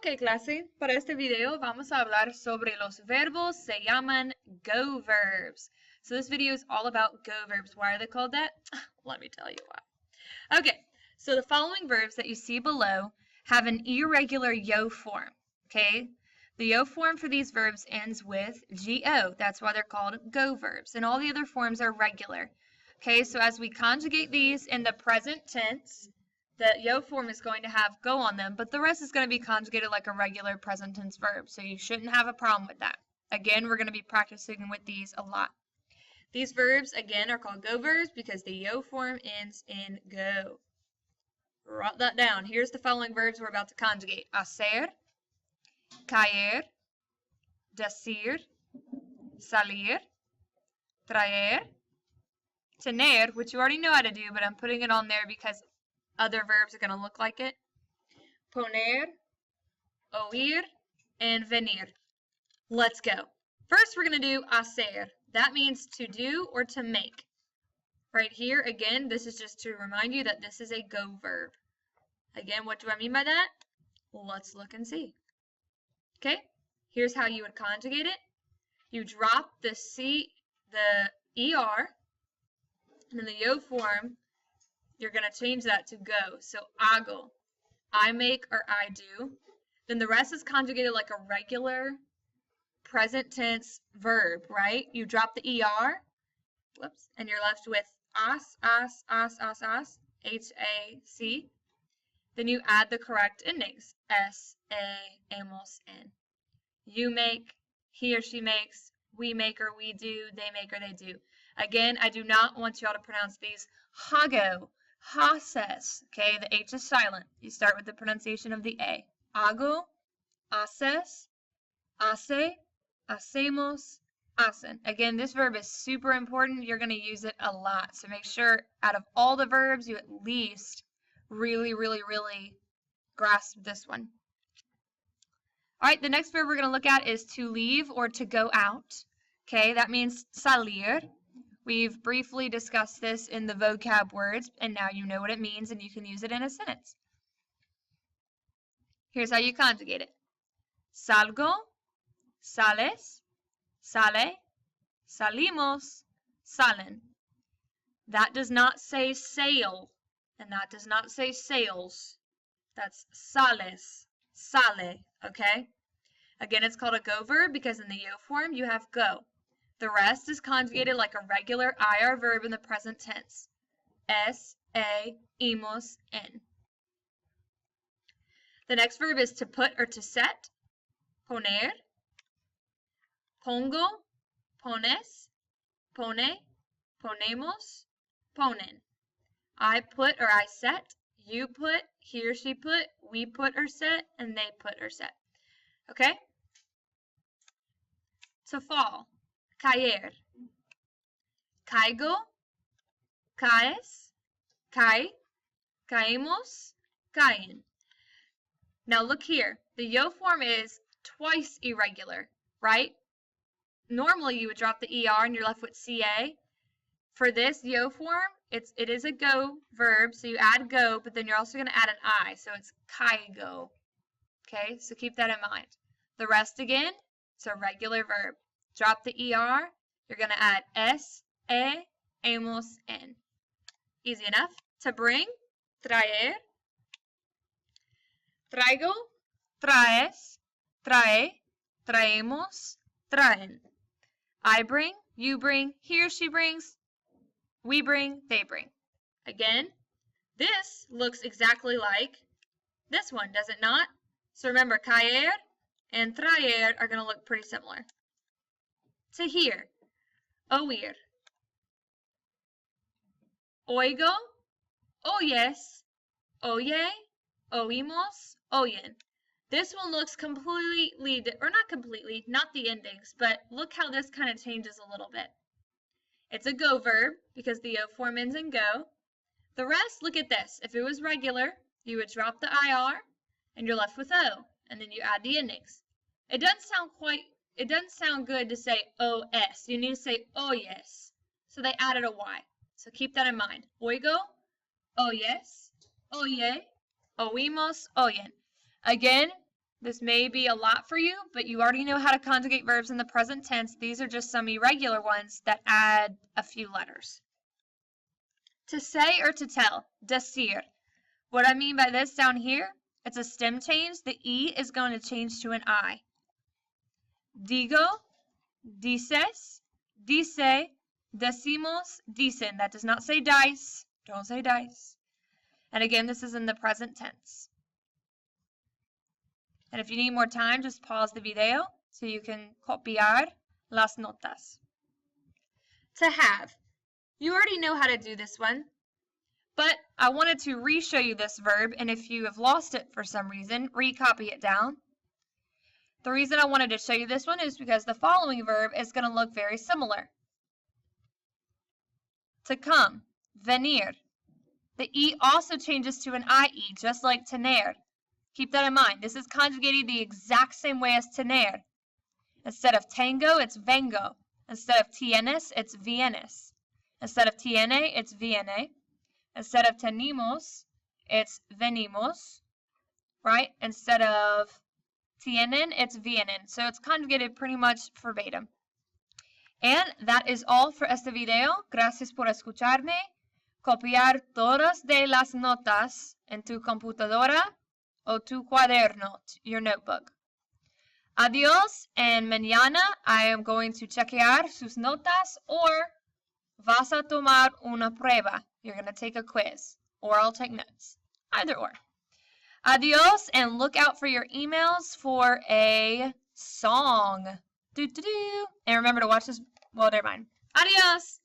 Ok, clase, para este video vamos a hablar sobre los verbos se llaman go verbs. So this video is all about go verbs. Why are they called that? Let me tell you why. Okay, so the following verbs that you see below have an irregular yo form, okay? The yo form for these verbs ends with go. That's why they're called go verbs. And all the other forms are regular. Okay, so as we conjugate these in the present tense, the yo form is going to have go on them, but the rest is going to be conjugated like a regular present tense verb, so you shouldn't have a problem with that. Again, we're going to be practicing with these a lot. These verbs, again, are called go verbs because the yo form ends in go. Write that down. Here's the following verbs we're about to conjugate. Hacer, caer, decir, salir, traer, tener, which you already know how to do, but I'm putting it on there because other verbs are going to look like it. Poner, oír, and venir. Let's go. First, we're going to do hacer. That means to do or to make. Right here, again, this is just to remind you that this is a go verb. Again, what do I mean by that? Let's look and see. Okay, here's how you would conjugate it. You drop the ER, and in the yo form, you're going to change that to go. So hago, I make or I do. Then the rest is conjugated like a regular present tense verb, right? You drop the ER, whoops, and you're left with as, H-A-C. Then you add the correct endings, S, A, hemos, N. You make, he or she makes, we make or we do, they make or they do. Again, I do not want you all to pronounce these hago, haces, okay? The H is silent. You start with the pronunciation of the A. Hago, haces, hace, hacemos, hacen. Again, this verb is super important. You're going to use it a lot. So make sure out of all the verbs, you at least really grasp this one. All right, the next verb we're going to look at is to leave or to go out. Okay, that means salir. We've briefly discussed this in the vocab words, and now you know what it means, and you can use it in a sentence. Here's how you conjugate it. Salgo, sales, sale, salimos, salen. That does not say sail, and that does not say sales. That's sales, sale, okay? Again, it's called a go verb because in the yo form, you have go. The rest is conjugated like a regular IR verb in the present tense. S, A, hemos, N. The next verb is to put or to set. Poner, pongo, pones, pone, ponemos, ponen. I put or I set, you put, he or she put, we put or set, and they put or set. Okay? To fall. Caer, caigo, caes, cae, caemos, caen. Now look here. The yo form is twice irregular, right? Normally you would drop the ER and you're left with CA. For this yo form, it is a go verb, so you add go, but then you're also going to add an I, so it's caigo. Okay, so keep that in mind. The rest again, it's a regular verb. Drop the ER, you're going to add S, A, hemos, N. Easy enough. To bring, traer, traigo, traes, trae, traemos, traen. I bring, you bring, he or she brings, we bring, they bring. Again, this looks exactly like this one, does it not? So remember, caer and traer are going to look pretty similar. To hear, oír. Oigo, oyes, oye, oímos, oyen. This one looks completely, or not completely, not the endings, but look how this kind of changes a little bit. It's a go verb because the yo form ends in go. The rest, look at this. If it was regular, you would drop the IR and you're left with O, and then you add the endings. It doesn't sound good to say OS. You need to say oyes. So they added a Y. So keep that in mind. Oigo, oyes, oye, oímos, oyen. Again, This may be a lot for you, but you already know how to conjugate verbs in the present tense. These are just some irregular ones that add a few letters. To say or to tell, decir. What I mean by this down here, it's a stem change. The E is going to change to an I. Digo, dices, dice, decimos, dicen. That does not say dice. Don't say dice. And again, this is in the present tense. And if you need more time, just pause the video so you can copiar las notas. To have. You already know how to do this one, but I wanted to re-show you this verb, and if you have lost it for some reason, re-copy it down. The reason I wanted to show you this one is because the following verb is going to look very similar. To come, venir. The E also changes to an IE, just like tener. Keep that in mind. This is conjugated the exact same way as tener. Instead of tengo, it's vengo. Instead of tienes, it's vienes. Instead of tiene, it's viene. Instead of tenemos, it's venimos. Right? Instead of tienen, it's vienen. So it's conjugated pretty much verbatim. And that is all for este video. Gracias por escucharme. Copiar todas de las notas en tu computadora o tu cuaderno, your notebook. Adiós, and mañana I am going to chequear sus notas, or vas a tomar una prueba. You're going to take a quiz, or I'll take notes. Either or. Adiós, and look out for your emails for a song. And remember to watch this. Well, never mind. Adiós.